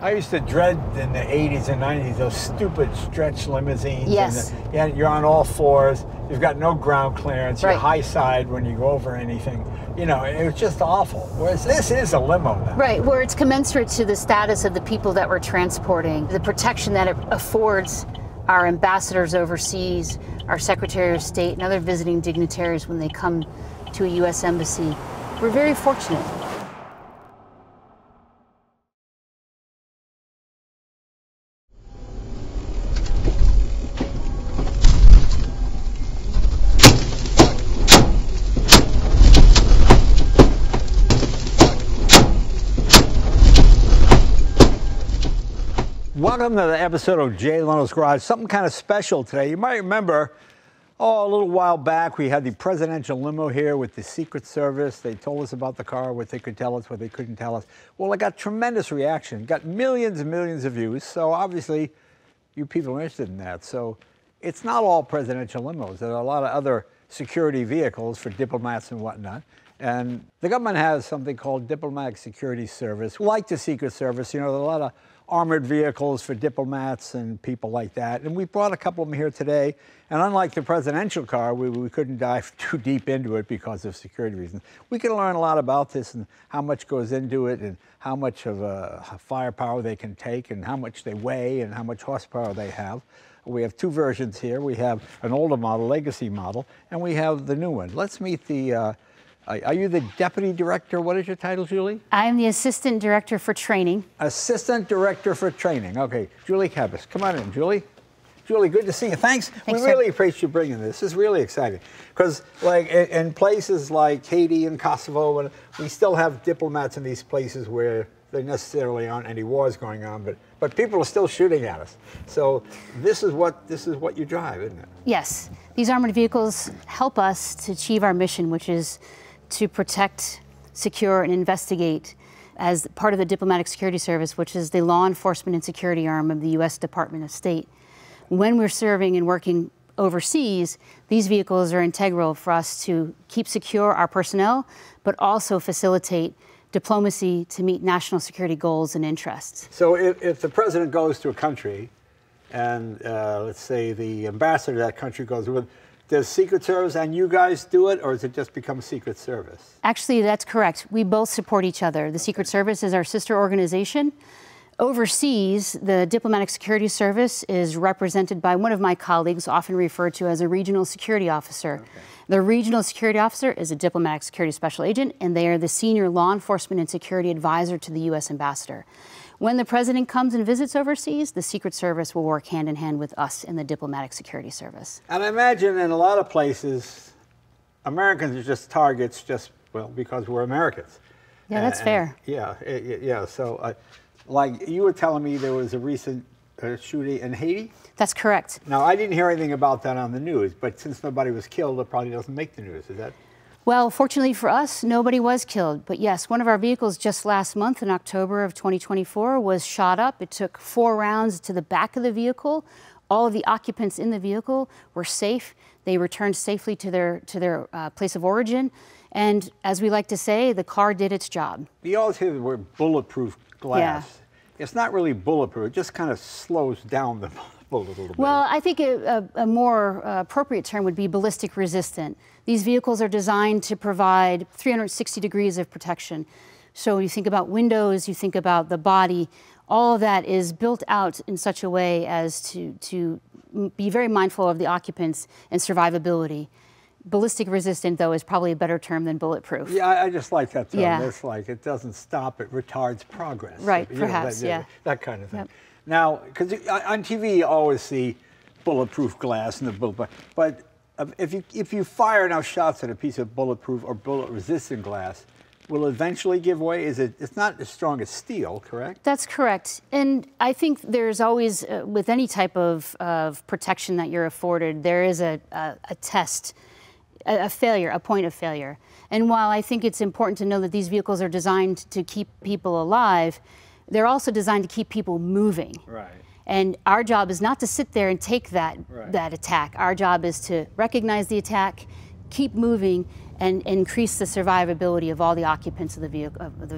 I used to dread in the 80s and 90s those stupid stretch limousines. Yes. And you're on all fours. You've got no ground clearance. Right. You're high side when you go over anything. You know, it was just awful. Whereas this is a limo now. Right, where it's commensurate to the status of the people that we're transporting, the protection that it affords our ambassadors overseas, our Secretary of State, and other visiting dignitaries when they come to a U.S. embassy. We're very fortunate. Welcome to the episode of Jay Leno's Garage. Something kind of special today. You might remember, a little while back, we had the presidential limo here with the Secret Service. They told us about the car, what they could tell us, what they couldn't tell us. Well, it got tremendous reaction, got millions and millions of views. So obviously, you people are interested in that. So it's not all presidential limos. There are a lot of other security vehicles for diplomats and whatnot. And the government has something called Diplomatic Security Service. Like the Secret Service, you know, there are a lot of armored vehicles for diplomats and people like that. And we brought a couple of them here today. And unlike the presidential car, we couldn't dive too deep into it because of security reasons. We can learn a lot about this and how much goes into it and how much of firepower they can take and how much they weigh and how much horsepower they have. We have two versions here. We have an older model, legacy model, and we have the new one. Let's meet the are you the deputy director? What is your title, Julie? I'm the assistant director for training. Assistant director for training. Okay, Julie Cabas. Come on in, Julie. Julie, good to see you. Thanks. We really appreciate you bringing this. This is really exciting because, like, in places like Haiti and Kosovo, we still have diplomats in these places where there necessarily aren't any wars going on, but people are still shooting at us. So this is what you drive, isn't it? Yes, these armored vehicles help us to achieve our mission, which is to protect, secure, and investigate as part of the Diplomatic Security Service, which is the law enforcement and security arm of the U.S. Department of State. When we're serving and working overseas, these vehicles are integral for us to keep secure our personnel, but also facilitate diplomacy to meet national security goals and interests. So if the president goes to a country and let's say the ambassador to that country goes with, does Secret Service and you guys do it, or does it just become Secret Service? Actually, that's correct. We both support each other. The Secret Service is our sister organization. Overseas, the Diplomatic Security Service is represented by one of my colleagues, often referred to as a regional security officer. Okay. The regional security officer is a diplomatic security special agent, and they are the senior law enforcement and security advisor to the U.S. ambassador. When the president comes and visits overseas, the Secret Service will work hand in hand with us in the Diplomatic Security Service. And I imagine in a lot of places, Americans are just targets well, because we're Americans. Yeah, that's fair. Yeah. So, like you were telling me there was a recent shooting in Haiti? That's correct. Now, I didn't hear anything about that on the news, but since nobody was killed, it probably doesn't make the news, is that? Well, fortunately for us, nobody was killed. But yes, one of our vehicles just last month in October of 2024 was shot up. It took 4 rounds to the back of the vehicle. All of the occupants in the vehicle were safe. They returned safely to their place of origin. And as we like to say, the car did its job. You always hear the word bulletproof glass. Yeah. It's not really bulletproof. It just kind of slows down the bullet a little bit. Well, I think a more appropriate term would be ballistic resistant. These vehicles are designed to provide 360 degrees of protection. So you think about windows, you think about the body, all of that is built out in such a way as to be very mindful of the occupants and survivability. Ballistic resistant, though, is probably a better term than bulletproof. Yeah, I just like that term. Yeah. It's like it doesn't stop, it retards progress. Right, perhaps, that kind of thing. Yep. Now, because on TV you always see bulletproof glass and the bullet, but if you fire enough shots at a piece of bulletproof or bullet-resistant glass, will it eventually give way? It's not as strong as steel, correct? That's correct. And I think there's always, with any type of protection that you're afforded, there is a test, a failure, a point of failure. And while I think it's important to know that these vehicles are designed to keep people alive, they're also designed to keep people moving. Right. And our job is not to sit there and take that attack. Our job is to recognize the attack, keep moving, and increase the survivability of all the occupants of the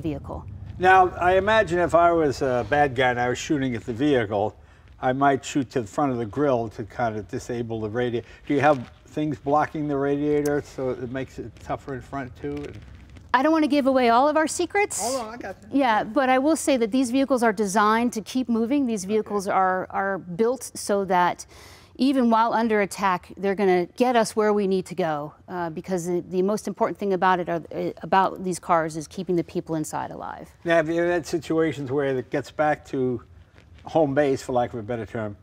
vehicle. Now, I imagine if I was a bad guy and I was shooting at the vehicle, I might shoot to the front of the grill to kind of disable the radiator. Do you have things blocking the radiator so it makes it tougher in front too? I don't want to give away all of our secrets. Hold on, I got you. Yeah, but I will say that these vehicles are designed to keep moving. These vehicles are built so that even while under attack, they're going to get us where we need to go, because the most important thing about about these cars is keeping the people inside alive. Now, have you had situations where it gets back to home base, for lack of a better term,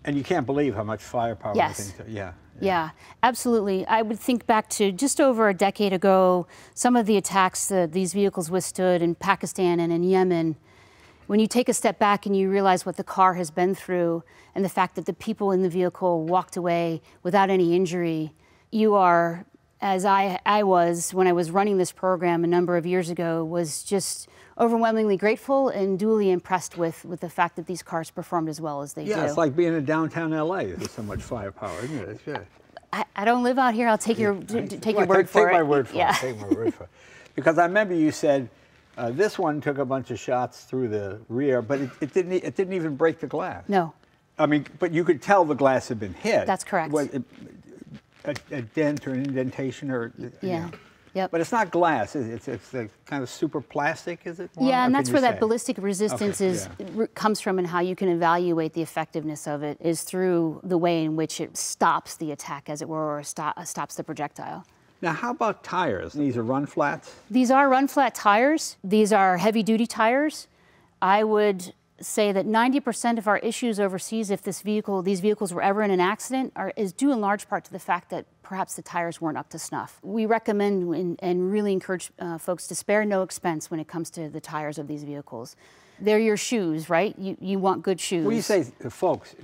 and you can't believe how much firepower? Yes. Yeah. Yeah, absolutely. I would think back to just over a decade ago, some of the attacks that these vehicles withstood in Pakistan and in Yemen. When you take a step back and you realize what the car has been through and the fact that the people in the vehicle walked away without any injury, you are, as I was when I was running this program a number of years ago, was just overwhelmingly grateful and duly impressed with the fact that these cars performed as well as they do. Yeah, it's like being in downtown LA. There's so much firepower, isn't it? Yeah. I don't live out here. I'll take your word for it. Take my word for it. Take my word for it. Because I remember you said this one took a bunch of shots through the rear, but it didn't even break the glass. No. I mean, but you could tell the glass had been hit. That's correct. A dent or an indentation or yeah. Yep. But it's not glass, is it? It's the kind of super plastic, is it? Yeah, and that's where that ballistic resistance comes from, and how you can evaluate the effectiveness of it is through the way in which it stops the attack, as it were, or stops the projectile. Now, how about tires? These are run flats? These are run flat tires. These are heavy duty tires. I would say that 90% of our issues overseas, if these vehicles were ever in an accident, is due in large part to the fact that perhaps the tires weren't up to snuff. We recommend and really encourage folks to spare no expense when it comes to the tires of these vehicles. They're your shoes, right? You want good shoes. What do you say, folks?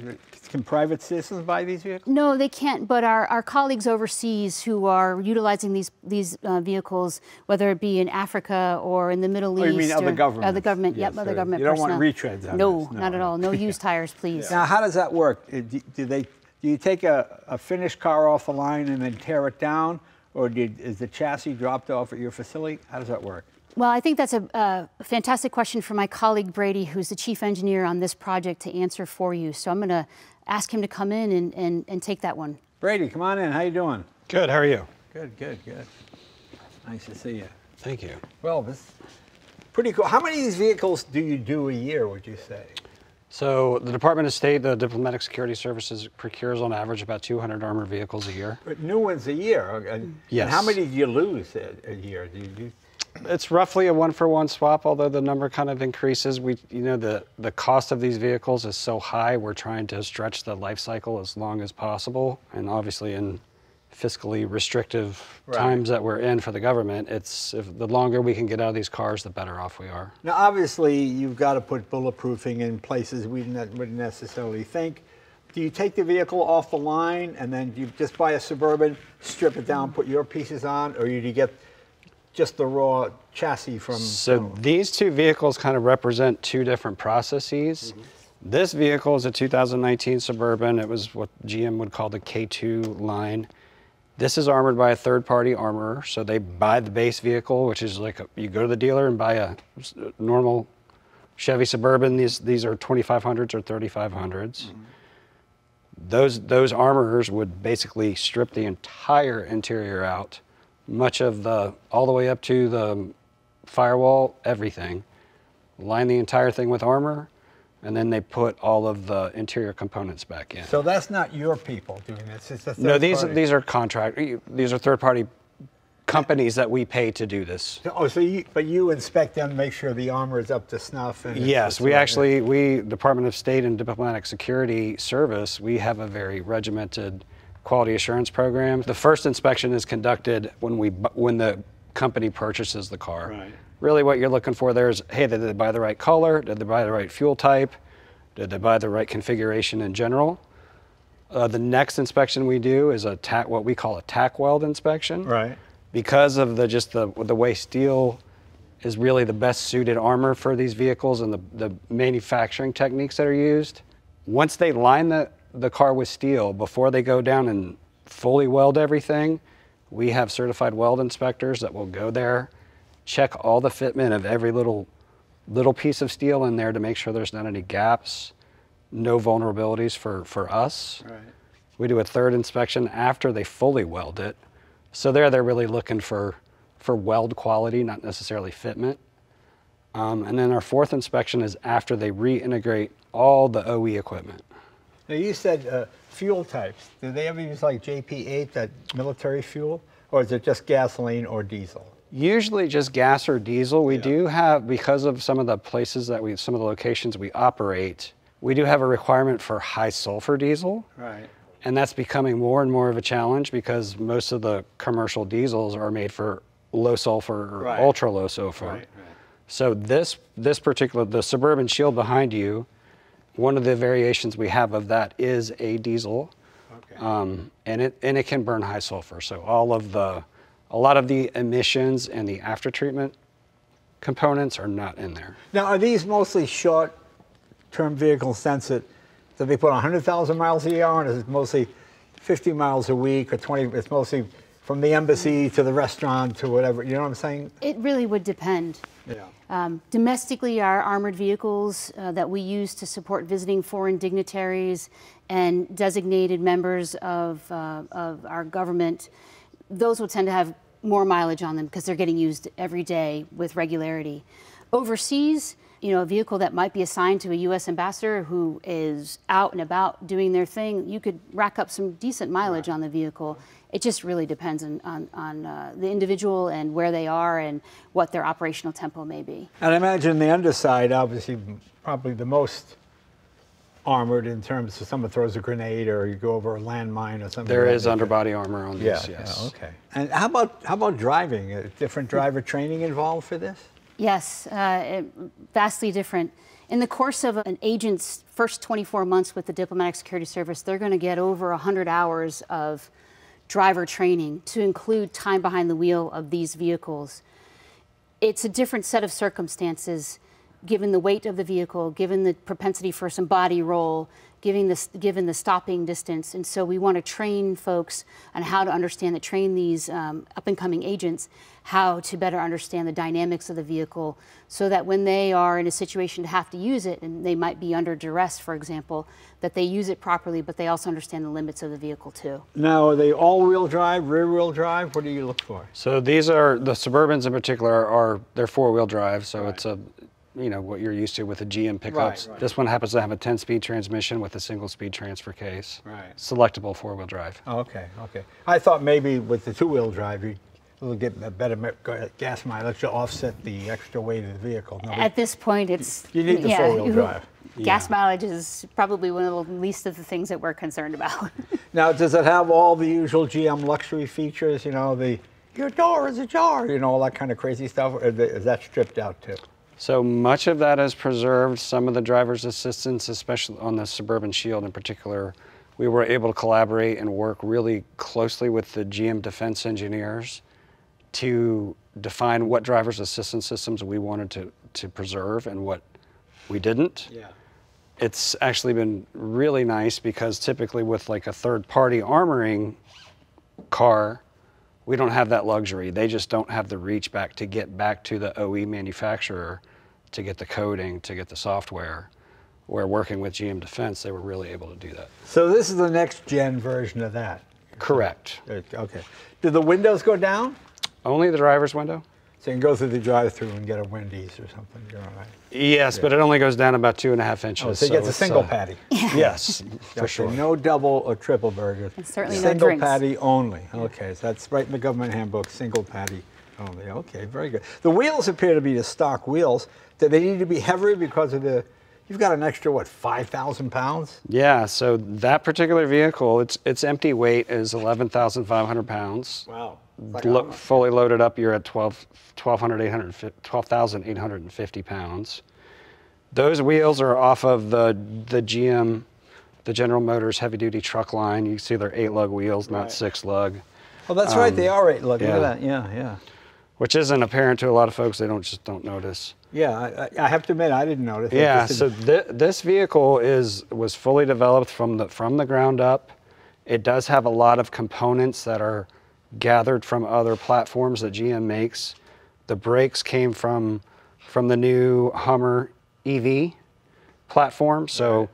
Can private citizens buy these vehicles? No, they can't, but our colleagues overseas who are utilizing these vehicles, whether it be in Africa or in the Middle East. You mean other governments? Other government, yes, other government You don't personnel. want retreads on No, this. not at all. No used tires, please. Now, how does that work? Do you take a finished car off the line and then tear it down, or is the chassis dropped off at your facility? How does that work? Well, I think that's a fantastic question for my colleague Brady, who's the chief engineer on this project, to answer for you. So I'm going to ask him to come in and take that one. Brady, come on in. How you doing? Good. How are you? Good, good, good. Nice to see you. Thank you. Well, this is pretty cool. How many of these vehicles do you do a year, would you say? So the Department of State, the Diplomatic Security Services, procures on average about 200 armored vehicles a year. But new ones a year? Yes. And how many do you lose a year? It's roughly a one-for-one swap, although the number kind of increases. The cost of these vehicles is so high, we're trying to stretch the life cycle as long as possible. And obviously in fiscally restrictive times that we're in for the government, the longer we can get out of these cars, the better off we are. Now, obviously, you've got to put bulletproofing in places we wouldn't necessarily think. Do you take the vehicle off the line and then you just buy a Suburban, strip it down, put your pieces on, or do you get just the raw chassis from? So these two vehicles kind of represent two different processes. Mm-hmm. This vehicle is a 2019 Suburban. It was what GM would call the K2 line. This is armored by a third-party armorer, so they buy the base vehicle, which is like you go to the dealer and buy a normal Chevy Suburban. These are 2500s or 3500s. Mm-hmm. Those armorers would basically strip the entire interior out, all the way up to the firewall, everything, line the entire thing with armor, and then they put all of the interior components back in. So that's not your people doing this, it's a third No, party. these are third-party companies that we pay to do this. Oh, but you inspect them, make sure the armor is up to snuff? And yes, we Department of State and Diplomatic Security Service, we have a very regimented quality assurance program. The first inspection is conducted when the company purchases the car. Right. Really what you're looking for there is, hey, did they buy the right color? Did they buy the right fuel type? Did they buy the right configuration in general? The next inspection we do is what we call a tack weld inspection. Right. Because of the way steel is really the best suited armor for these vehicles and the manufacturing techniques that are used. Once they line the car with steel, before they go down and fully weld everything, we have certified weld inspectors that will go there, check all the fitment of every little little piece of steel in there to make sure there's not any gaps, no vulnerabilities for us. Right. We do a third inspection after they fully weld it. So they're really looking for weld quality, not necessarily fitment. And then our fourth inspection is after they reintegrate all the OE equipment. Now you said fuel types. Do they ever use like JP8, that military fuel? Or is it just gasoline or diesel? Usually just gas or diesel. We do have, because of some of the places that some of the locations we operate, we do have a requirement for high sulfur diesel. Right. And that's becoming more and more of a challenge because most of the commercial diesels are made for low sulfur or ultra low sulfur. Right. So this particular, the Suburban Shield behind you, one of the variations we have of that is a diesel. Okay. And it can burn high sulfur. So a lot of the emissions and the after treatment components are not in there. Now, are these mostly short-term vehicles since that they put 100,000 miles a year on? Is it mostly 50 miles a week or 20? It's mostly from the embassy to the restaurant to whatever. You know what I'm saying? It really would depend. Yeah. Domestically, our armored vehicles that we use to support visiting foreign dignitaries and designated members of our government, those will tend to have more mileage on them because they're getting used every day with regularity. Overseas, you know, a vehicle that might be assigned to a U.S. ambassador who is out and about doing their thing, you could rack up some decent mileage on the vehicle. It just really depends on the individual and where they are and what their operational tempo may be. And I imagine the underside, obviously, probably the most armored in terms of someone throws a grenade or you go over a landmine or something. There is underbody armor on these, yes. Yeah, okay. And how about driving? Different driver training involved for this? Yes, vastly different. In the course of an agent's first 24 months with the Diplomatic Security Service, they're going to get over 100 hours of driver training to include time behind the wheel of these vehicles. It's a different set of circumstances given the weight of the vehicle, given the propensity for some body roll, given the stopping distance. And so we want to train folks on how to understand train these up-and-coming agents how to better understand the dynamics of the vehicle so that when they are in a situation to have to use it, and they might be under duress, for example, that they use it properly, but they also understand the limits of the vehicle too. Now, are they all-wheel drive, rear-wheel drive? What do you look for? So these are, the Suburbans in particular, they're four-wheel drive, so it's you know, what you're used to with the GM pickups. This one happens to have a 10-speed transmission with a single-speed transfer case. Selectable four-wheel drive. Oh, okay, okay. I thought maybe with the two-wheel drive, you'll get a better gas mileage to offset the extra weight of the vehicle. No, at this point, it's... You need the four-wheel drive. Gas mileage is probably one of the least of the things that we're concerned about. Now, does it have all the usual GM luxury features, you know, your door is ajar, you know, all that kind of crazy stuff, or is that stripped out too? So much of that is preserved. Some of the driver's assistance, especially on the Suburban Shield in particular, we were able to collaborate and work really closely with the GM defense engineers to define what driver's assistance systems we wanted to preserve and what we didn't. Yeah. It's actually been really nice because typically with like a third-party armoring car, we don't have that luxury. They just don't have the reach back to get back to the OE manufacturer to get the coding, to get the software. Where working with GM Defense, they were really able to do that. So this is the next gen version of that? Correct. Okay. Do the windows go down? Only the driver's window. So you can go through the drive-through and get a Wendy's or something. You're all right. Yes, but it only goes down about 2.5 inches. Oh, so it gets a single patty. Yes, for sure. No double or triple burgers. And certainly no single drinks. patty only. Okay, so that's right in the government handbook, single patty only. Okay, very good. The wheels appear to be the stock wheels. Do they need to be heavier because of you've got an extra, what, 5,000 pounds? Yeah, so that particular vehicle, its empty weight is 11,500 pounds. Wow. Fully loaded up, you're at 12,850 pounds. Those wheels are off of the GM, the General Motors heavy-duty truck line. You see they're 8-lug wheels, not 6-lug. Oh, that's right, they are 8-lug. Look at that, yeah. Which isn't apparent to a lot of folks. They just don't notice. Yeah, I have to admit, I didn't notice. Yeah, so this vehicle was fully developed from the ground up. It does have a lot of components that are gathered from other platforms that GM makes. The brakes came from from the new Hummer EV platform. So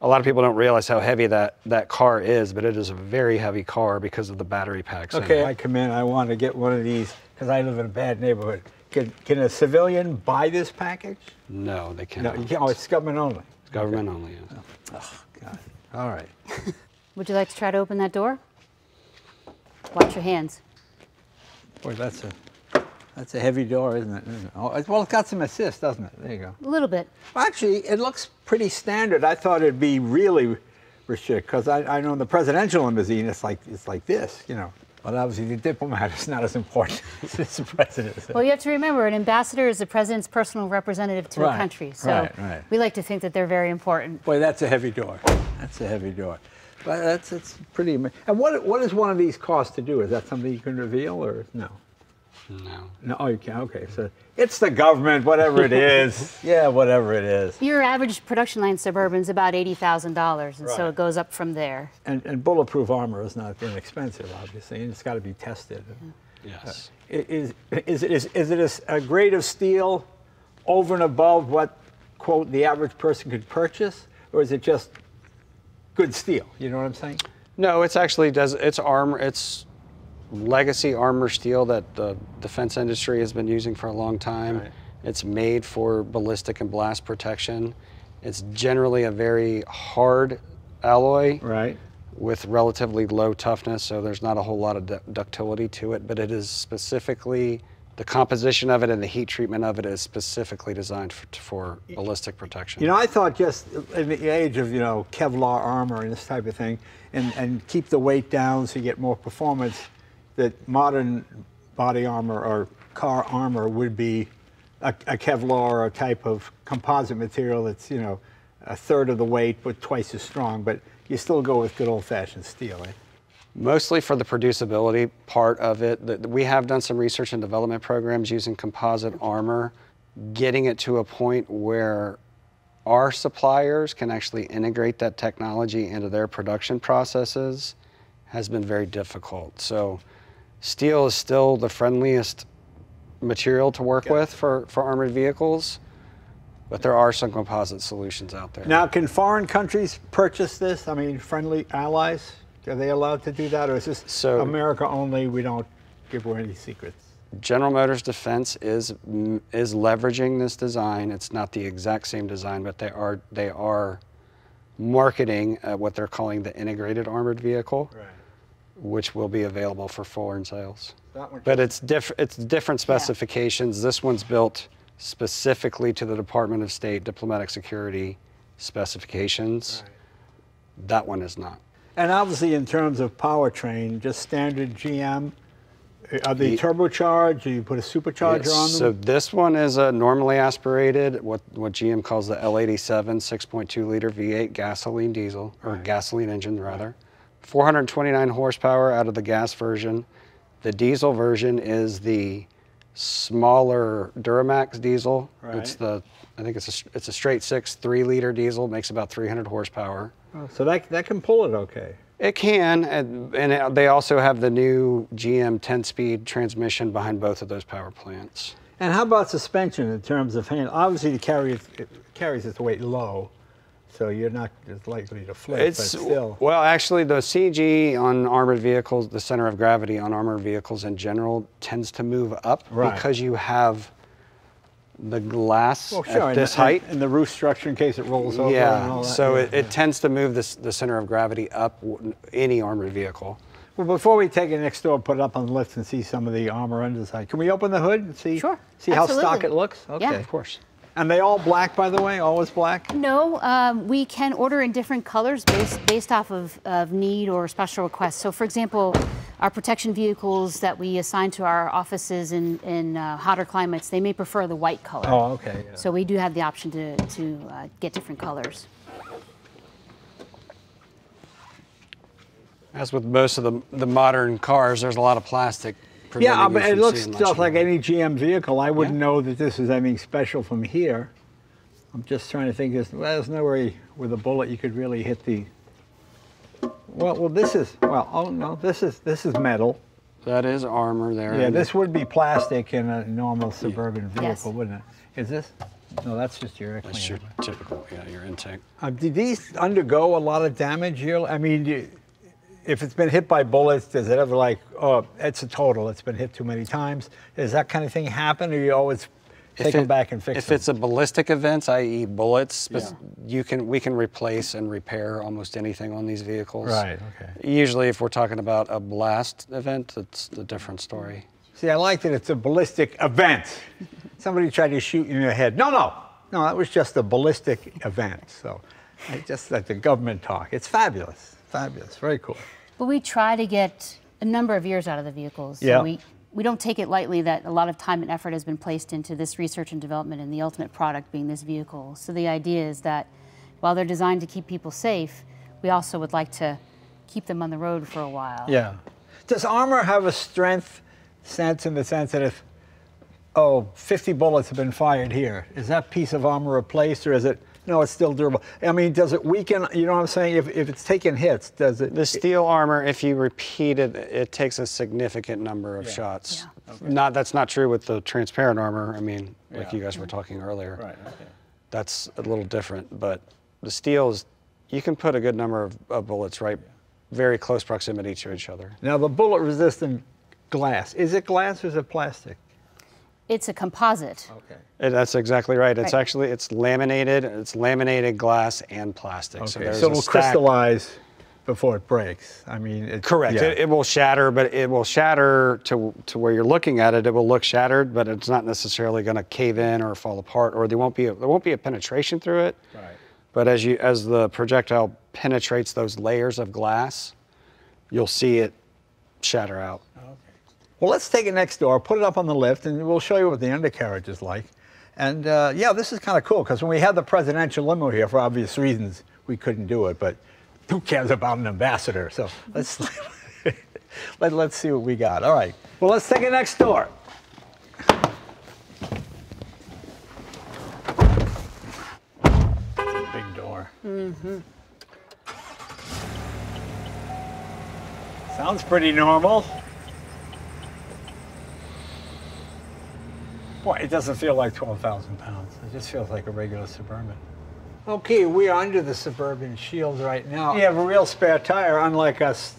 a lot of people don't realize how heavy that car is, but it is a very heavy car because of the battery packs. Okay, I come in, I want to get one of these because I live in a bad neighborhood. Can a civilian buy this package? No, they cannot. No, you can't. Oh, it's government only. It's government only, yes. Oh, God. All right. Would you like to try to open that door? Watch your hands. Boy, that's a heavy door, isn't it? Oh, well, it's got some assist, doesn't it? There you go. A little bit. Well, actually, it looks pretty standard. I thought it'd be really restricted because I know in the presidential limousine it's like this, you know. But obviously, the diplomat is not as important as the president. Well, you have to remember, an ambassador is the president's personal representative to a country. So we like to think that they're very important. Boy, that's a heavy door. That's a heavy door. But it's pretty. And what does one of these cost to do? Is that something you can reveal or no? No. No, oh, you can. Okay, so it's the government, whatever it is. Yeah, whatever it is. Your average production line Suburban is about $80,000, and so it goes up from there. And bulletproof armor is not inexpensive, obviously, and it's got to be tested. Yes. Is it a grade of steel over and above what, quote, the average person could purchase, or is it just good steel? You know what I'm saying? No, it's actually it's armor. It's legacy armor steel that the defense industry has been using for a long time. Right. It's made for ballistic and blast protection. It's generally a very hard alloy with relatively low toughness, so there's not a whole lot of ductility to it, but it is specifically, the composition of it and the heat treatment of it is specifically designed for ballistic protection. You know, I thought just in the age of, you know, Kevlar armor and this type of thing, and keep the weight down so you get more performance, that modern body armor or car armor would be a Kevlar or a type of composite material that's, you know, a third of the weight but twice as strong, but you still go with good old-fashioned steel, eh? Mostly for the producibility part of it. We have done some research and development programs using composite armor, getting it to a point where our suppliers can actually integrate that technology into their production processes has been very difficult. So steel is still the friendliest material to work with for armored vehicles, but there are some composite solutions out there. Now, can foreign countries purchase this? I mean, friendly allies? Are they allowed to do that, or is this America only? We don't give away any secrets. General Motors Defense is leveraging this design. It's not the exact same design, but they are marketing what they're calling the integrated armored vehicle, which will be available for foreign sales. But it's different specifications. Yeah. This one's built specifically to the Department of State Diplomatic Security specifications. That one is not. And obviously, in terms of powertrain, just standard GM. Are they turbocharged? Do you put a supercharger on them? So this one is a normally aspirated, what GM calls the L87 6.2 liter V8 gasoline diesel, or gasoline engine rather. 429 horsepower out of the gas version. The diesel version is the smaller Duramax diesel. It's I think it's a straight 6 3-liter diesel, makes about 300 horsepower. Oh, so that can pull it okay. It can, and they also have the new GM 10-speed transmission behind both of those power plants. And how about suspension in terms of hand? Obviously, it carries its weight low, so you're not as likely to flip, but still. Well, actually, the CG on armored vehicles, the center of gravity on armored vehicles in general, tends to move up because you have the glass at this height. And the roof structure in case it rolls over and all that. So it tends to move the center of gravity up any armored vehicle. Well, before we take it next door, put it up on the lift and see some of the armor underside. Can we open the hood and see? Sure. See how stock it looks? Okay. Yeah. Of course. And they all black, by the way? Always black? No, we can order in different colors based off of need or special requests. So, for example, our protection vehicles that we assign to our offices in hotter climates, they may prefer the white color. Oh, okay. Yeah. So we do have the option to get different colors. As with most of the modern cars, there's a lot of plastic. Yeah, but it looks just like any GM vehicle. I wouldn't know that this is anything special from here. I'm just trying to think. There's no way with a bullet you could really hit the. Well, this is. Well, oh no, this is metal. That is armor there. Yeah, this would be plastic in a normal Suburban vehicle, Yes. wouldn't it? Is this? No, that's just your air That's cleaner. your typical, yeah, your intake. Did these undergo a lot of damage here? I mean, if it's been hit by bullets, does it ever like, oh, it's a total, it's been hit too many times? Does that kind of thing happen, or you always take them back and fix If them? it's a ballistic event, i.e. bullets, we can replace and repair almost anything on these vehicles. Right, okay. Usually if we're talking about a blast event, it's a different story. See, I like that it's a ballistic event. Somebody tried to shoot you in the head. No, that was just a ballistic event. So I just like the government talk. It's fabulous, very cool. But we try to get a number of years out of the vehicles. So Yeah. we don't take it lightly that a lot of time and effort has been placed into this research and development and the ultimate product being this vehicle. So the idea is that while they're designed to keep people safe, we also would like to keep them on the road for a while. Yeah. Does armor have a strength sense in the sense that if, 50 bullets have been fired here, is that piece of armor replaced, or is it, no, it's still durable? I mean, does it weaken, you know what I'm saying? If it's taking hits, does it? The steel armor, if you repeat it, it takes a significant number of shots. Yeah. Okay. That's not true with the transparent armor. I mean, like Yeah. you guys were talking earlier. Right, okay. That's a little different, but the steel is, you can put a good number of bullets right, very close proximity to each other. Now the bullet-resistant glass, is it glass or is it plastic? It's a composite. Okay. That's exactly right. It's Right. actually, it's laminated glass and plastic. So, there's it'll a stack. crystallize before it breaks. I mean, Correct. Yeah. It will shatter, but it will shatter to where you're looking at it. It will look shattered, but it's not necessarily going to cave in or fall apart, or there won't be a penetration through it. Right. But as the projectile penetrates those layers of glass, you'll see it shatter out. Well, let's take it next door, put it up on the lift, and we'll show you what the undercarriage is like. And yeah, this is kind of cool, because when we had the presidential limo here, for obvious reasons, we couldn't do it, but who cares about an ambassador? So let's, let's see what we got. All right, well, let's take it next door. Big door. Mm-hmm. Sounds pretty normal. Boy, it doesn't feel like 12,000 pounds. It just feels like a regular Suburban. Okay, we are under the Suburban shield right now. You have a real spare tire, unlike us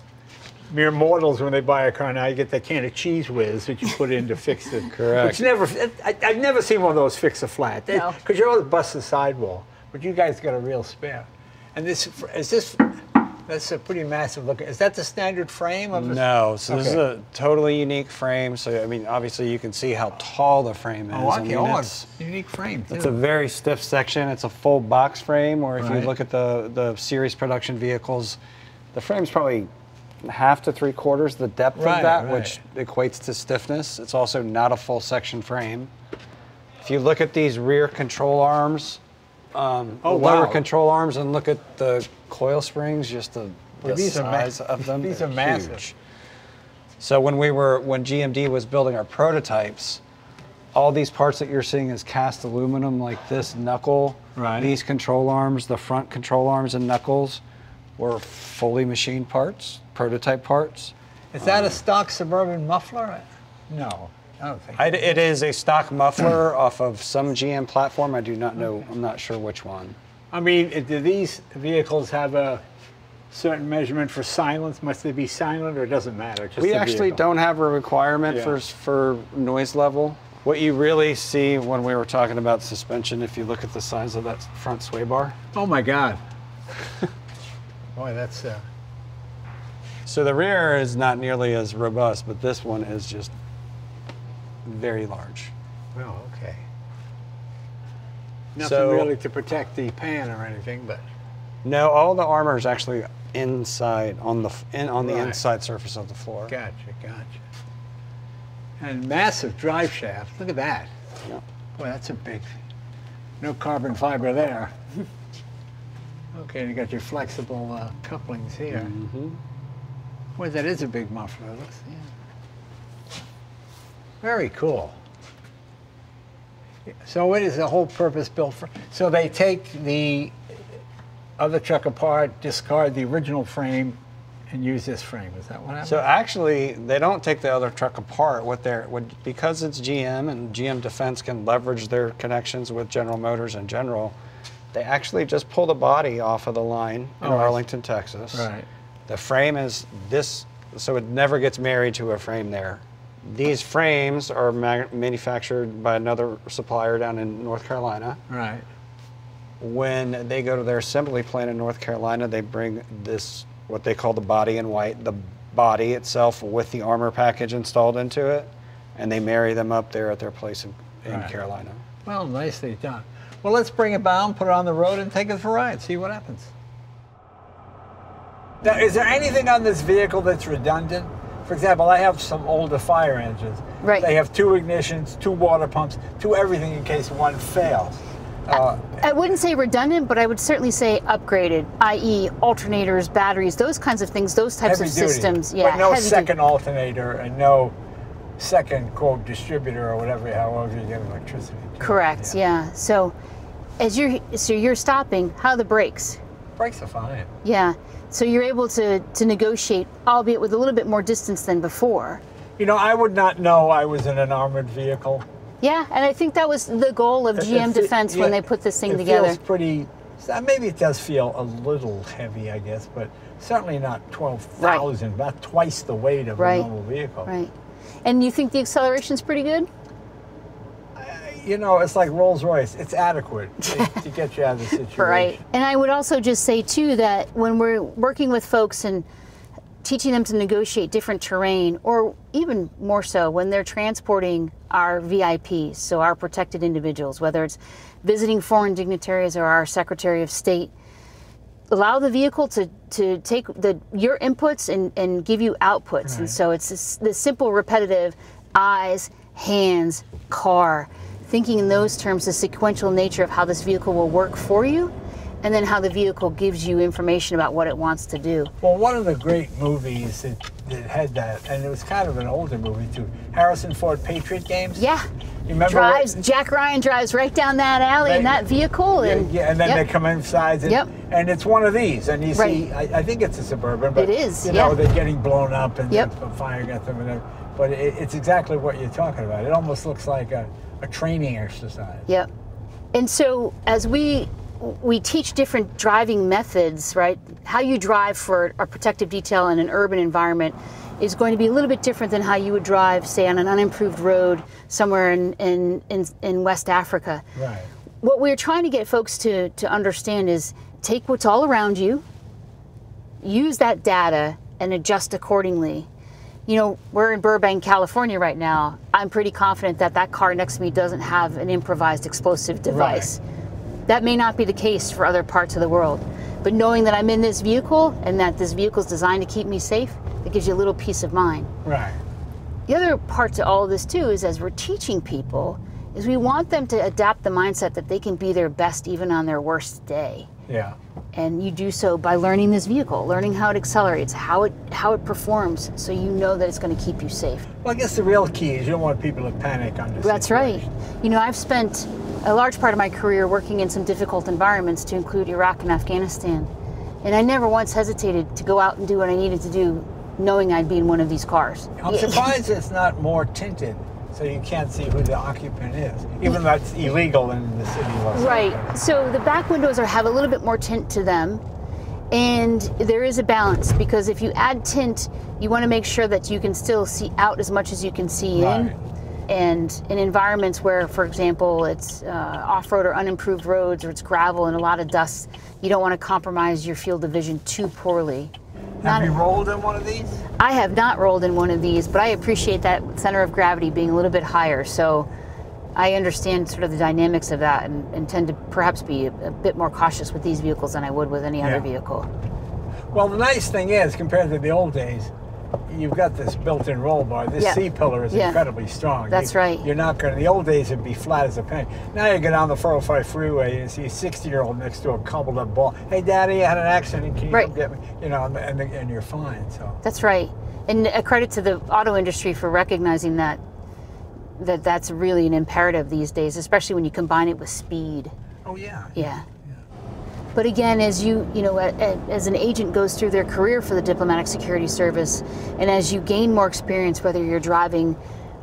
mere mortals when they buy a car now. You get that can of Cheese Whiz that you put in to fix it. Correct. I've never seen one of those fix a flat. No. Because you always bust the sidewall. But you guys got a real spare. And that's a pretty massive look. Is that the standard frame of this? No, so this is Okay. a totally unique frame. So, I mean, obviously you can see how tall the frame is. Oh, I okay. mean, It's a unique frame, too. it's a very stiff section. It's a full box frame, or if Right. you look at the series production vehicles, the frame's probably half to 3/4 the depth Right, of that, right. which equates to stiffness. It's also not a full section frame. If you look at these rear control arms, Oh, lower wow. control arms, and look at the coil springs, just the These are size of them. These they're are massive. huge. So when GMD was building our prototypes, all these parts that you're seeing is cast aluminum, like this knuckle, Right. these control arms, the front control arms and knuckles were fully machined parts, prototype parts. Is that a stock Suburban muffler? No, I don't think. It is a stock muffler off of some GM platform. I do not know. I'm not sure which one. I mean, do these vehicles have a certain measurement for silence? Must they be silent, or it doesn't matter? Just We the actually vehicle? don't have a requirement Yeah. for noise level. What you really see when we were talking about suspension, if you look at the size of that front sway bar. Oh my God. Boy, that's. So the rear is not nearly as robust, but this one is just very large. Well, okay. Nothing So- really to protect the pan or anything, but. No, all the armor is actually inside on the Right. inside surface of the floor. Gotcha. And massive drive shaft. Look at that. Yeah. Boy, that's a big. No carbon fiber there. Okay, and you got your flexible couplings here. Mm-hmm. Boy, that is a big muffler. Yeah. Very cool. So it is a whole purpose built for. So they take the other truck apart, discard the original frame, and use this frame. Is that what happens? So actually, they don't take the other truck apart. Because it's GM and GM Defense can leverage their connections with General Motors in general, they actually just pull the body off of the line in Arlington, Texas. Right. The frame is this, so it never gets married to a frame there. These frames are manufactured by another supplier down in North Carolina. Right. When they go to their assembly plant in North Carolina, they bring this, what they call the body in white, the body itself with the armor package installed into it, and they marry them up there at their place in Carolina. Well, nicely done. Well, let's bring it down, put it on the road, and take it for a ride, see what happens. Now, is there anything on this vehicle that's redundant? For example, I have some older fire engines. Right. They have 2 ignitions, 2 water pumps, 2 everything in case one fails. I wouldn't say redundant, but I would certainly say upgraded, i.e. alternators, batteries, those kinds of things, those types of systems. Yeah, but no second alternator and no second, quote, distributor or whatever, however you get electricity. Correct, yeah. So as you're stopping, how are the brakes? Brakes are fine. Yeah, so you're able to negotiate, albeit with a little bit more distance than before. You know, I would not know I was in an armored vehicle. Yeah, and I think that was the goal of GM Defense when they put this thing together. It feels pretty, maybe it does feel a little heavy, I guess, but certainly not 12,000, about twice the weight of a normal vehicle. Right. And you think the acceleration's pretty good? You know, it's like Rolls-Royce. It's adequate to get you out of the situation. Right. And I would also just say, too, that when we're working with folks and teaching them to negotiate different terrain, or even more so when they're transporting our VIPs, so our protected individuals, whether it's visiting foreign dignitaries or our Secretary of State, allow the vehicle to take your inputs and give you outputs. Right. And so it's the simple, repetitive eyes, hands, car, thinking in those terms, the sequential nature of how this vehicle will work for you, and then how the vehicle gives you information about what it wants to do. Well, one of the great movies that had that, and it was kind of an older movie too, Harrison Ford Patriot Games. Yeah. You remember Jack Ryan drives right down that alley in that vehicle. And and then they come inside, and it's one of these, and you see, I think it's a Suburban, but it is, you know, they're getting blown up and firing at them, but it's exactly what you're talking about. It almost looks like a training exercise. Yep. And so as we teach different driving methods, right? How you drive for a protective detail in an urban environment is going to be a little bit different than how you would drive, say, on an unimproved road somewhere in West Africa. Right. What we're trying to get folks to understand is take what's all around you, use that data, and adjust accordingly. You know, we're in Burbank, California right now. I'm pretty confident that that car next to me doesn't have an improvised explosive device. Right. That may not be the case for other parts of the world. But knowing that I'm in this vehicle and that this vehicle is designed to keep me safe, it gives you a little peace of mind. Right. The other part to all of this too is as we're teaching people, is we want them to adapt the mindset that they can be their best even on their worst day. Yeah. And you do so by learning this vehicle, learning how it accelerates, how it performs, so you know that it's going to keep you safe. Well, I guess the real key is you don't want people to panic on this. That's right. You know, I've spent a large part of my career working in some difficult environments, to include Iraq and Afghanistan. And I never once hesitated to go out and do what I needed to do, knowing I'd be in one of these cars. I'm surprised it's not more tinted, so you can't see who the occupant is, even though that's illegal in the city. Right. So the back windows have a little bit more tint to them, and there is a balance, because if you add tint, you want to make sure that you can still see out as much as you can see in. And in environments where, for example, it's off-road or unimproved roads, or it's gravel and a lot of dust, you don't want to compromise your field of vision too poorly. Have you rolled in one of these? I have not rolled in one of these, but I appreciate that center of gravity being a little bit higher, so I understand sort of the dynamics of that, and tend to perhaps be a bit more cautious with these vehicles than I would with any other vehicle. Well, the nice thing is, compared to the old days, you've got this built-in roll bar. This C-pillar is incredibly strong. That's right. You're not going to, the old days it'd be flat as a penny. Now you go down the 405 freeway and see a 60-year-old next to a cobbled up ball. Hey, Daddy, I had an accident. Can you come get me? You know, and you're fine. So that's right. And a credit to the auto industry for recognizing that's really an imperative these days, especially when you combine it with speed. Oh, yeah. Yeah. But again, as as an agent goes through their career for the Diplomatic Security Service, and as you gain more experience, whether you're driving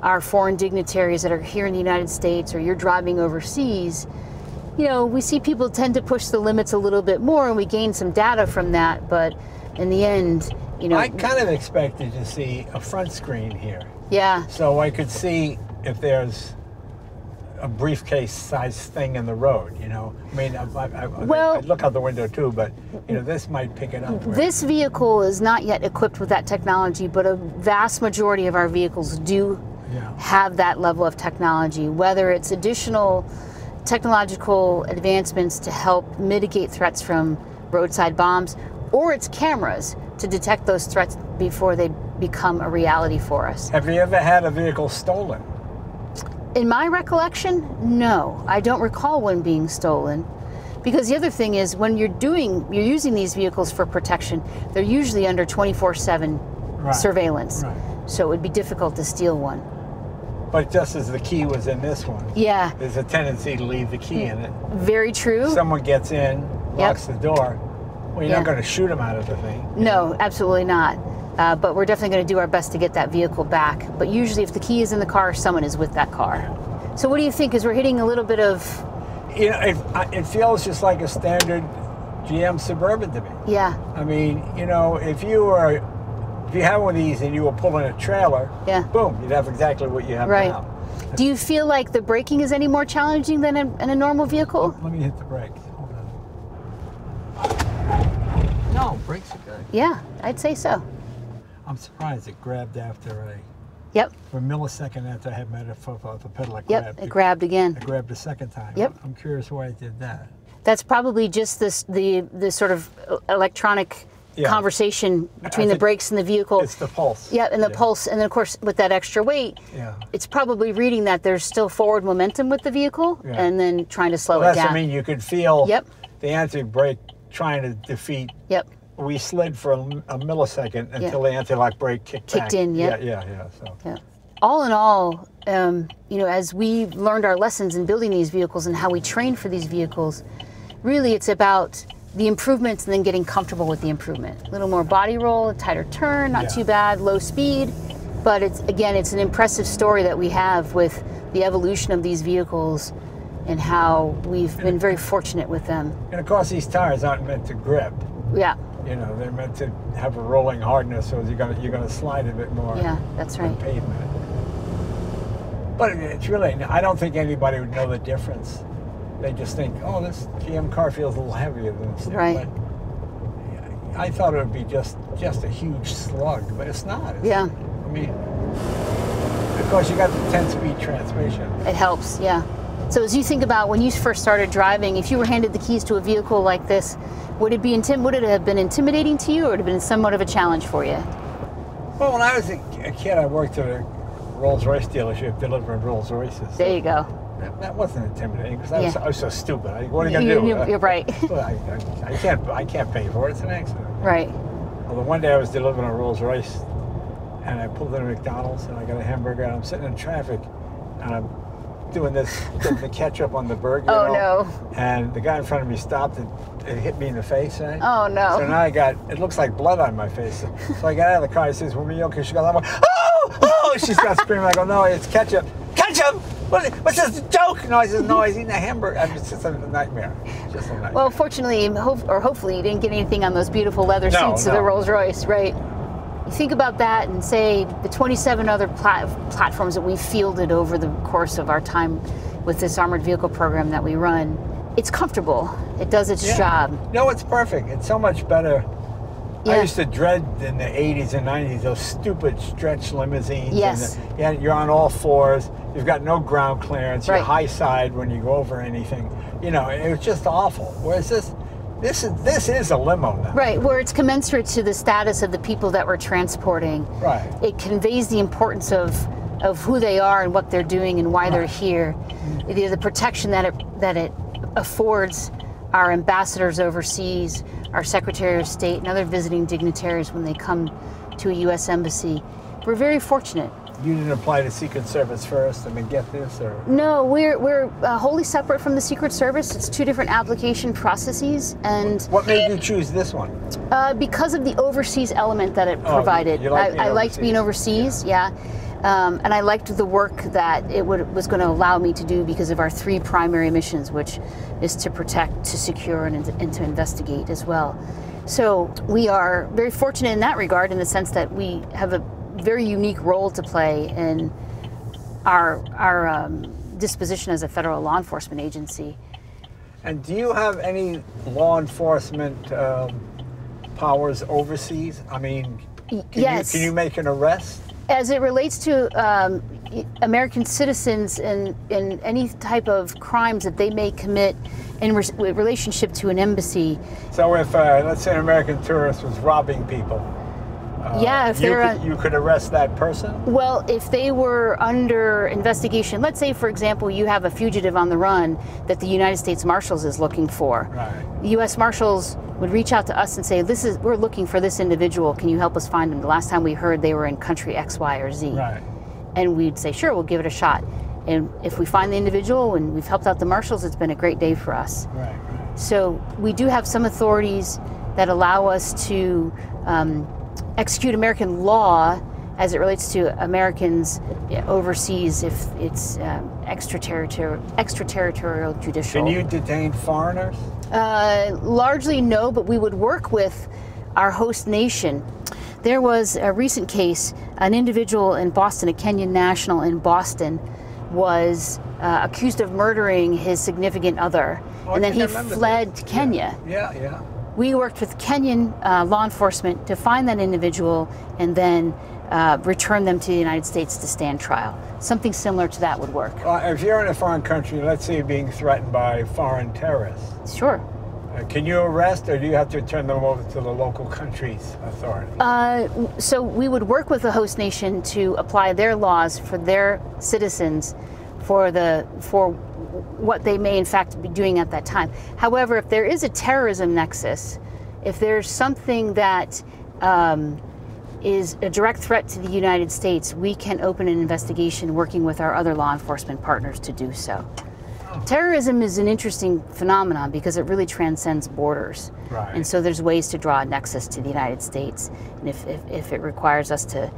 our foreign dignitaries that are here in the United States or you're driving overseas, we see people tend to push the limits a little bit more, and we gain some data from that. But in the end, I kind of expected to see a front screen here. Yeah. So I could see if there's a briefcase-sized thing in the road, I mean, I'd look out the window too, but, this might pick it up. This vehicle is not yet equipped with that technology, but a vast majority of our vehicles do have that level of technology, whether it's additional technological advancements to help mitigate threats from roadside bombs, or it's cameras to detect those threats before they become a reality for us. Have you ever had a vehicle stolen? In my recollection, no. I don't recall one being stolen. Because the other thing is, when you're using these vehicles for protection, they're usually under 24/7 surveillance. Right. So it would be difficult to steal one. But just as the key was in this one, there's a tendency to leave the key in it. Very true. Someone gets in, locks the door. Well, you're not going to shoot them out of the thing. No, absolutely not. But we're definitely going to do our best to get that vehicle back. But usually if the key is in the car, someone is with that car. So what do you think? Is we're hitting a little bit of... it feels just like a standard GM Suburban to me. Yeah. I mean, if you have one of these and you were pulling a trailer, boom, you'd have exactly what you have now. Do you feel like the braking is any more challenging than in a normal vehicle? Let me hit the brakes. Hold on. No, brakes are good. Yeah, I'd say so. I'm surprised it grabbed after a millisecond after I had met the pedal. It grabbed again. It grabbed a second time. Yep. I'm curious why it did that. That's probably just the sort of electronic conversation between the brakes and the vehicle. It's the pulse. Yeah, and the pulse, and then of course with that extra weight, it's probably reading that there's still forward momentum with the vehicle, and then trying to slow it down. That's what I mean. You could feel the anti brake trying to defeat. We slid for a millisecond until the anti-lock brake kicked back. in. So. All in all, as we learned our lessons in building these vehicles and how we train for these vehicles, really it's about the improvements and then getting comfortable with the improvement. A little more body roll, a tighter turn, not too bad, low speed. But it's an impressive story that we have with the evolution of these vehicles and how we've been very fortunate with them. And of course, these tires aren't meant to grip. Yeah. They're meant to have a rolling hardness, so you're gonna slide a bit more. Yeah, that's right. On pavement. But it's really, I don't think anybody would know the difference. They just think, oh, this GM car feels a little heavier than this. Right. But I thought it would be just a huge slug, but it's not. Yeah. I mean, of course, you got the 10-speed transmission. It helps, yeah. So as you think about when you first started driving, if you were handed the keys to a vehicle like this, would it have been intimidating to you, or would it have been somewhat of a challenge for you? Well, when I was a kid, I worked at a Rolls-Royce dealership delivering Rolls-Royces. There you go. That wasn't intimidating because I was so stupid. What are you going to do? You're right. I can't pay for it. It's an accident. Right. Well, one day I was delivering a Rolls-Royce, and I pulled into McDonald's, and I got a hamburger, and I'm sitting in traffic, and I'm doing the ketchup on the burger. Oh, no. And the guy in front of me stopped and it hit me in the face. Right? Oh, no. So now it looks like blood on my face. So I got out of the car, he says, "Were you okay?" She goes, I'm like, oh! She starts screaming. I go, "No, it's ketchup." Ketchup? What's this, a joke? No, I said, "No, I was eating a hamburger." It's just a nightmare. Just a nightmare. Well, fortunately, hopefully, you didn't get anything on those beautiful leather seats of the Rolls-Royce, right? You think about that and say the 27 other platforms that we've fielded over the course of our time with this armored vehicle program that we run. It's comfortable. It does its job. No, it's perfect. It's so much better. Yeah. I used to dread in the 80s and 90s those stupid stretch limousines. Yes. You're on all fours. You've got no ground clearance. You're high side when you go over anything. It was just awful. Whereas this is a limo now. Right, where it's commensurate to the status of the people that we're transporting. Right. It conveys the importance of who they are and what they're doing and why they're here. The protection that it affords our ambassadors overseas, our Secretary of State, and other visiting dignitaries when they come to a U.S. embassy. We're very fortunate. You didn't apply to Secret Service first and then get this, or? No, we're wholly separate from the Secret Service. It's two different application processes, and What made you choose this one? because of the overseas element that it provided. you like being I liked being overseas. overseas, yeah. And I liked the work that it was going to allow me to do because of our three primary missions, which is to protect, to secure, and to investigate as well. So we are very fortunate in that regard, in the sense that we have a very unique role to play in our disposition as a federal law enforcement agency. And do you have any law enforcement powers overseas? I mean, Yes. Can you make an arrest? As it relates to American citizens and any type of crimes that they may commit in relationship to an embassy. So if, let's say, an American tourist was robbing people, yeah, if you could arrest that person? Well, if they were under investigation, let's say, for example, you have a fugitive on the run that the United States Marshals is looking for. Right. The U.S. Marshals would reach out to us and say, we're looking for this individual. Can you help us find them? The last time we heard, they were in country X, Y, or Z. Right. And we'd say, sure, we'll give it a shot. And if we find the individual and we've helped out the Marshals, it's been a great day for us. Right. So we do have some authorities that allow us to execute American law as it relates to Americans overseas if it's extraterritorial judicial. Can you detain foreigners? Largely no, but we would work with our host nation. There was a recent case, an individual in Boston, a Kenyan national in Boston, was accused of murdering his significant other, and then he fled to Kenya. Yeah. We worked with Kenyan law enforcement to find that individual and then return them to the United States to stand trial. Something similar to that would work. If you're in a foreign country, let's say you're being threatened by foreign terrorists, Sure. Can you arrest, or do you have to turn them over to the local country's authority? So we would work with the host nation to apply their laws for their citizens for what they may in fact be doing at that time. However, if there is a terrorism nexus, if there's something that is a direct threat to the United States, we can open an investigation working with our other law enforcement partners to do so. Terrorism is an interesting phenomenon because it really transcends borders. Right. And so there's ways to draw a nexus to the United States. And if it requires us to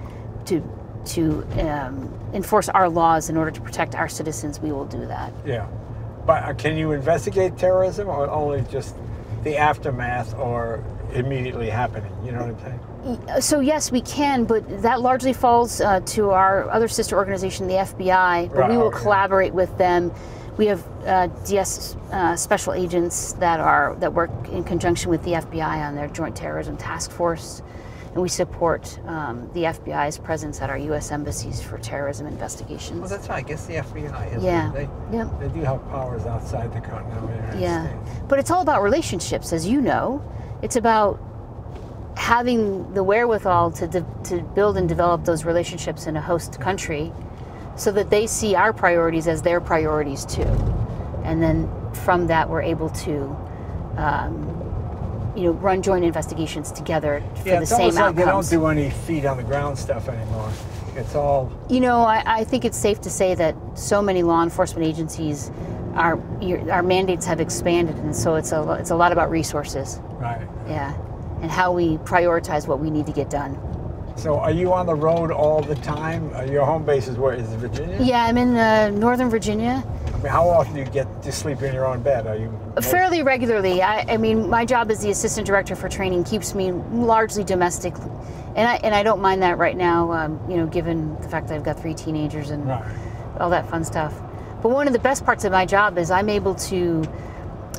enforce our laws in order to protect our citizens, we will do that. Yeah. But can you investigate terrorism, or only just the aftermath or immediately happening? You know what I'm saying? So yes, we can, but that largely falls to our other sister organization, the FBI. But we will collaborate with them. We have DS special agents that work in conjunction with the FBI on their Joint Terrorism Task Force, and we support the FBI's presence at our U.S. embassies for terrorism investigations. Well, that's right. I guess the FBI is. Yeah. They do have powers outside the continental United States. But it's all about relationships, as you know. It's about having the wherewithal to build and develop those relationships in a host country, so that they see our priorities as their priorities too. And then from that, we're able to run joint investigations together for the same outcomes. Like they don't do any feet on the ground stuff anymore. It's all... I think it's safe to say that so many law enforcement agencies, our mandates have expanded, and so it's a lot about resources. Right. Yeah, and how we prioritize what we need to get done. So are you on the road all the time? Your home base is where? Is it Virginia? Yeah, I'm in Northern Virginia. I mean, how often do you get to sleep in your own bed? Are you fairly regularly? I mean, my job as the assistant director for training keeps me largely domestic, and I don't mind that right now. Given the fact that I've got 3 teenagers and all that fun stuff. But one of the best parts of my job is I'm able to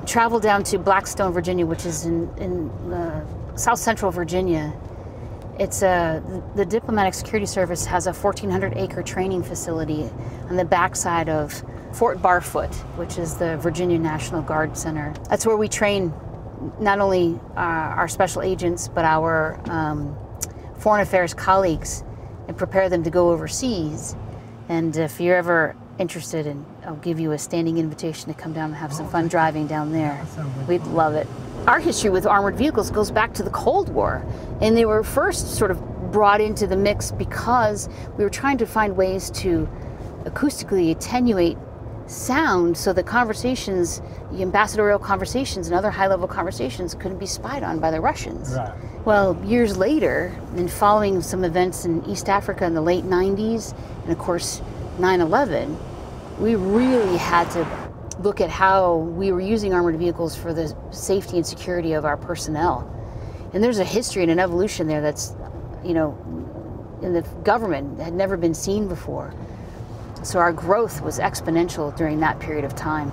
travel down to Blackstone, Virginia, which is in South Central Virginia. It's the Diplomatic Security Service has a 1,400-acre training facility on the backside of Fort Barfoot, which is the Virginia National Guard Center. That's where we train not only our special agents, but our foreign affairs colleagues, and prepare them to go overseas. And if you're ever interested, I'll give you a standing invitation to come down and have some fun driving down there. We'd love it. Our history with armored vehicles goes back to the Cold War, and they were first sort of brought into the mix because we were trying to find ways to acoustically attenuate sound so that conversations, the ambassadorial conversations and other high-level conversations couldn't be spied on by the Russians. Right. Well, years later, and following some events in East Africa in the late 90s, and of course 9/11, we really had to look at how we were using armored vehicles for the safety and security of our personnel. And there's a history and an evolution there that's, you know, in the government had never been seen before. So our growth was exponential during that period of time.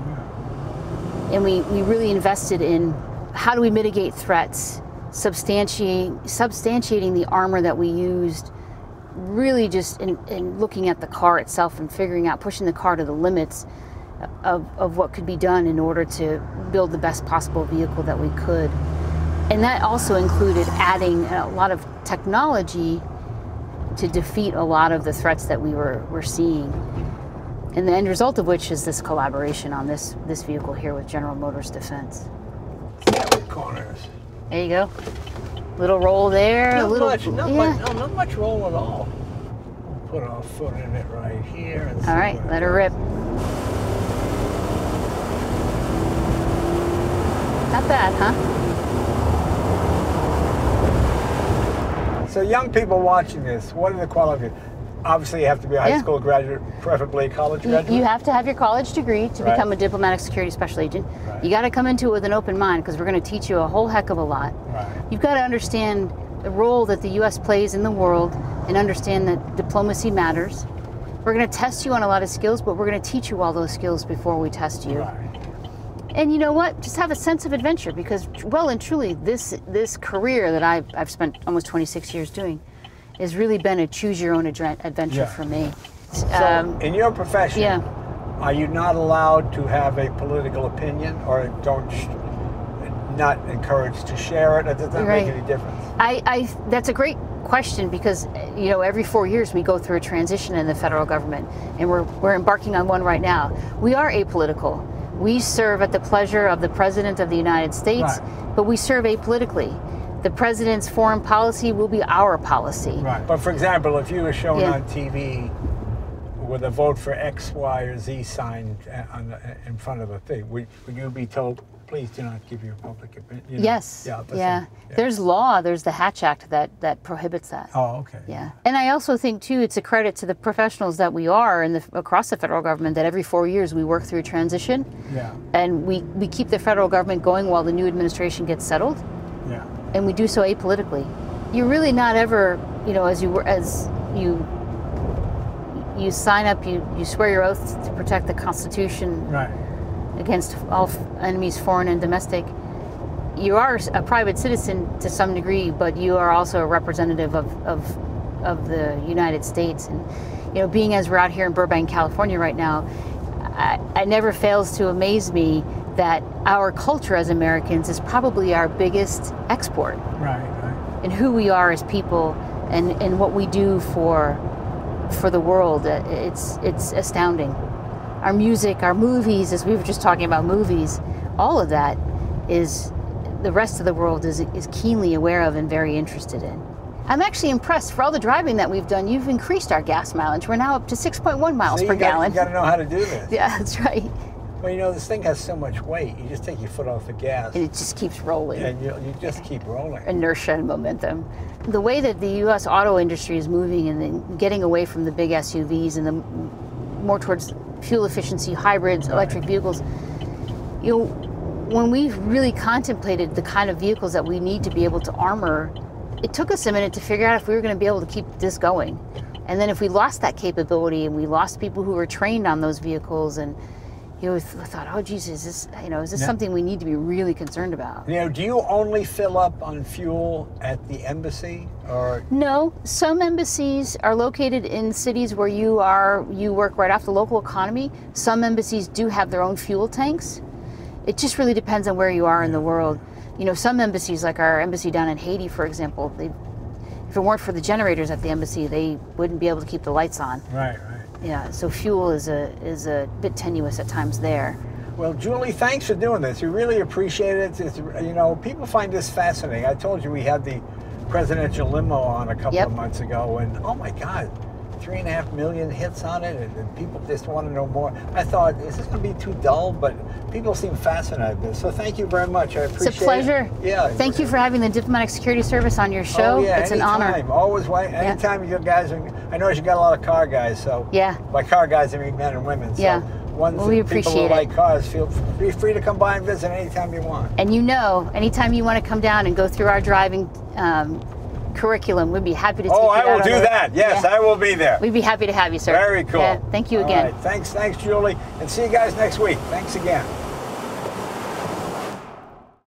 And we really invested in how do we mitigate threats, substantiating the armor that we used, really just in looking at the car itself and figuring out, pushing the car to the limits of what could be done in order to build the best possible vehicle that we could. And that also included adding a lot of technology to defeat a lot of the threats that we were seeing. And the end result of which is this collaboration on this vehicle here with General Motors Defense. Corners. There you go. Little roll there. Not much roll at all. We'll put our foot in it right here. And all right, let her rip. Not bad, huh? So young people watching this, what are the qualifications? Obviously you have to be a high school graduate, preferably a college graduate. You have to have your college degree to become a diplomatic security special agent. Right. You got to come into it with an open mind because we're going to teach you a whole heck of a lot. Right. You've got to understand the role that the U.S. plays in the world and understand that diplomacy matters. We're going to test you on a lot of skills, but we're going to teach you all those skills before we test you. Right. And you know what? Just have a sense of adventure because, well and truly, this career that I've spent almost 26 years doing has really been a choose-your-own adventure for me. So, in your profession, yeah. Are you not allowed to have a political opinion, or not encouraged to share it? Or does that make any difference? That's a great question because, you know, every 4 years we go through a transition in the federal government, and we're embarking on one right now. We are apolitical. We serve at the pleasure of the President of the United States, but we serve apolitically. The President's foreign policy will be our policy. Right. But for example, if you were shown on TV with a vote for X, Y, or Z sign in front of a thing, would you be told, please do not give your public opinion? You know? Yes. Yeah. There's law, there's the Hatch Act that prohibits that. Oh, okay. Yeah. And I also think, too, it's a credit to the professionals that we are across the federal government that every 4 years we work through a transition. Yeah. And we keep the federal government going while the new administration gets settled. Yeah. And we do so apolitically. You're really not ever, you know, as you sign up, you swear your oath to protect the Constitution against all enemies, foreign and domestic. You are a private citizen to some degree, but you are also a representative of the United States. And, you know, being as we're out here in Burbank, California right now, it never fails to amaze me that our culture as Americans is probably our biggest export. Right. And who we are as people and what we do for the world. It's astounding. Our music, our movies, as we were just talking about movies, all of that is the rest of the world is keenly aware of and very interested in. I'm actually impressed. For all the driving that we've done, you've increased our gas mileage. We're now up to 6.1 miles per gallon. You got to know how to do this. Yeah, that's right. Well, you know, this thing has so much weight. You just take your foot off the gas. And it just keeps rolling. And you just keep rolling. Inertia and momentum. The way that the U.S. auto industry is moving and then getting away from the big SUVs and more towards fuel efficiency, hybrids, electric vehicles, you know, when we really contemplated the kind of vehicles that we need to be able to armor, it took us a minute to figure out if we were going to be able to keep this going. And then if we lost that capability and we lost people who were trained on those vehicles, and you know, thought, oh, Jesus, is this something we need to be really concerned about? You know, do you only fill up on fuel at the embassy, or? No, some embassies are located in cities where you work right off the local economy. Some embassies do have their own fuel tanks. It just really depends on where you are in the world. You know, some embassies, like our embassy down in Haiti, for example, if it weren't for the generators at the embassy, they wouldn't be able to keep the lights on. Right. Yeah, so fuel is a bit tenuous at times there. Well, Julie, thanks for doing this. We really appreciate it. You know, people find this fascinating. I told you we had the presidential limo on a couple Yep. of months ago, and oh my God, 3.5 million hits on it, and people just want to know more. I thought, is this going to be too dull? But people seem fascinated with this. So thank you very much. I appreciate it. It's a pleasure. Yeah. Thank you for having the Diplomatic Security Service on your show. Oh, yeah, it's an honor. Always, anytime you guys, I notice you got a lot of car guys, so. Yeah. By car guys, I mean men and women. So Yeah. Ones Well, we people who appreciate like it. cars, be free to come by and visit anytime you want. And you know, anytime you want to come down and go through our driving curriculum, we'd be happy to take you out. Oh, I will on do that. Yes, yeah. I will be there. We'd be happy to have you, sir. Very cool. Yeah, thank you again. All right. Thanks, Julie. And see you guys next week. Thanks again.